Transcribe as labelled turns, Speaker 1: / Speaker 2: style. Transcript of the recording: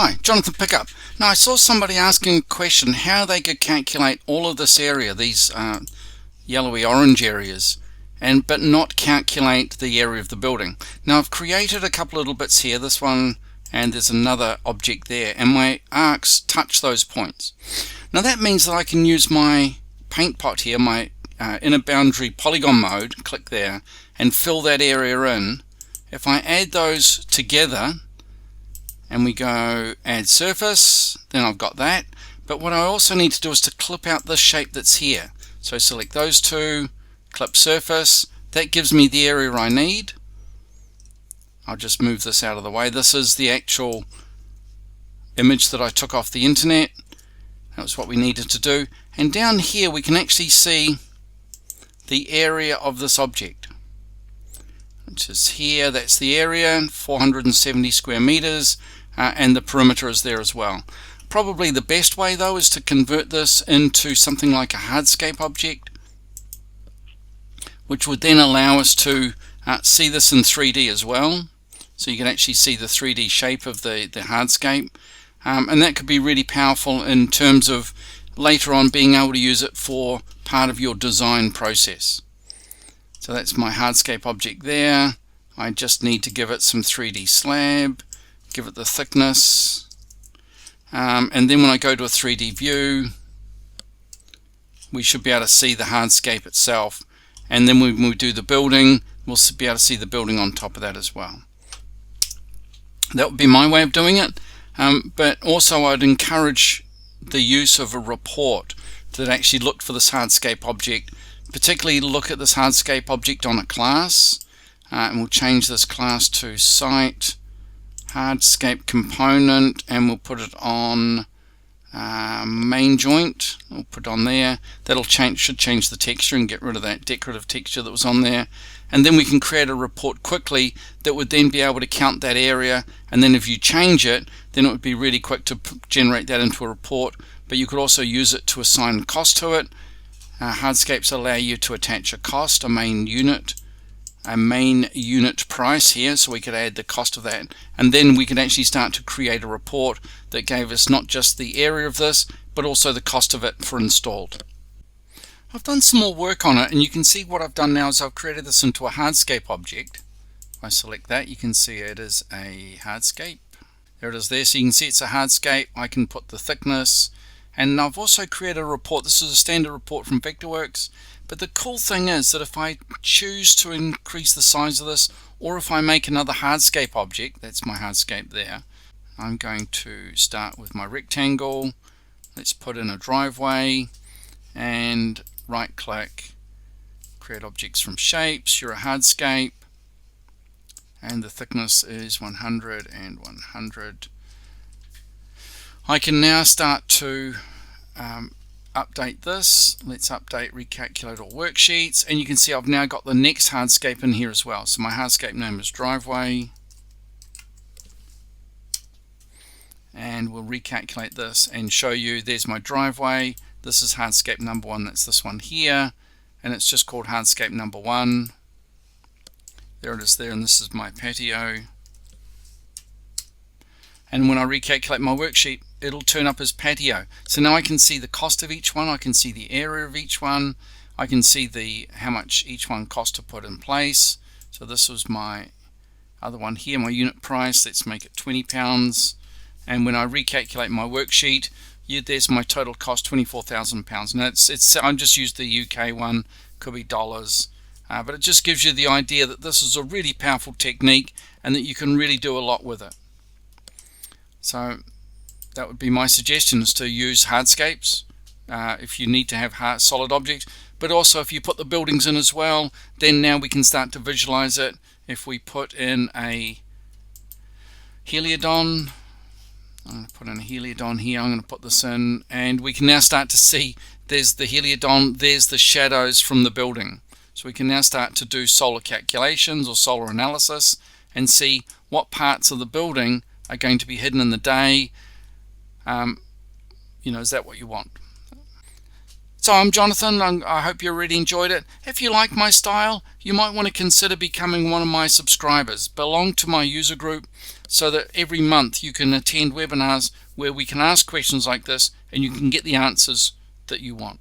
Speaker 1: Hi, Jonathan Pickup. Now I saw somebody asking a question how they could calculate all of this area, these yellowy orange areas, but not calculate the area of the building. Now I've created a couple little bits here, this one and there's another object there, and my arcs touch those points. Now that means that I can use my paint pot here, my inner boundary polygon mode, click there and fill that area in. If I add those together and we go add surface, then I've got that. But what I also need to do is to clip out this shape that's here. So select those two, clip surface. That gives me the area I need. I'll just move this out of the way. This is the actual image that I took off the internet. That was what we needed to do. And down here we can actually see the area of this object, which is here. That's the area, 470 square meters. And the perimeter is there as well. Probably the best way though is to convert this into something like a hardscape object, which would then allow us to see this in 3D as well. So you can actually see the 3D shape of the hardscape, and that could be really powerful in terms of later on being able to use it for part of your design process. So that's my hardscape object there. I just need to give it some 3D slab, give it the thickness, and then when I go to a 3D view we should be able to see the hardscape itself, and then when we do the building we'll be able to see the building on top of that as well. That would be my way of doing it, but also I'd encourage the use of a report that actually looked for this hardscape object, particularly look at this hardscape object on a class, and we'll change this class to site hardscape component, and we'll put it on main joint. We'll put it on there. That'll should change the texture and get rid of that decorative texture that was on there, and then we can create a report quickly that would then be able to count that area, and then if you change it then it would be really quick to generate that into a report. But you could also use it to assign cost to it. Hardscapes allow you to attach a cost, a main unit price here, so we could add the cost of that, and then we could actually start to create a report that gave us not just the area of this but also the cost of it for installed. I've done some more work on it, and you can see what I've done now is I've created this into a hardscape object. If I select that, you can see it is a hardscape. There it is there, so you can see it's a hardscape. I can put the thickness, and I've also created a report. This is a standard report from Vectorworks. But the cool thing is that if I choose to increase the size of this, or if I make another hardscape object, that's my hardscape there, I'm going to start with my rectangle. Let's put in a driveway and right click, create objects from shapes. You're a hardscape, and the thickness is 100 and 100. I can now start to update this. Let's update recalculate all worksheets, and you can see I've now got the next hardscape in here as well. So my hardscape name is driveway, and we'll recalculate this and show you there's my driveway. This is hardscape number 1, that's this one here, and it's just called hardscape number 1. There it is there, and this is my patio. And when I recalculate my worksheet, it'll turn up as patio. So now I can see the cost of each one, I can see the area of each one, I can see how much each one cost to put in place. So this was my other one here, my unit price. Let's make it £20. And when I recalculate my worksheet, there's my total cost, £24,000. Now I just used the UK one, could be dollars, but it just gives you the idea that this is a really powerful technique and that you can really do a lot with it. So that would be my suggestion, is to use hardscapes if you need to have solid objects, but also if you put the buildings in as well, then now we can start to visualize it. If we put in a heliodon, I'm going to put in a heliodon here, I'm going to put this in, and we can now start to see there's the heliodon, there's the shadows from the building. So we can now start to do solar calculations or solar analysis and see what parts of the building are going to be hidden in the day. Is that what you want? So I'm Jonathan. I hope you really enjoyed it. If you like my style, you might want to consider becoming one of my subscribers. Belong to my user group so that every month you can attend webinars where we can ask questions like this and you can get the answers that you want.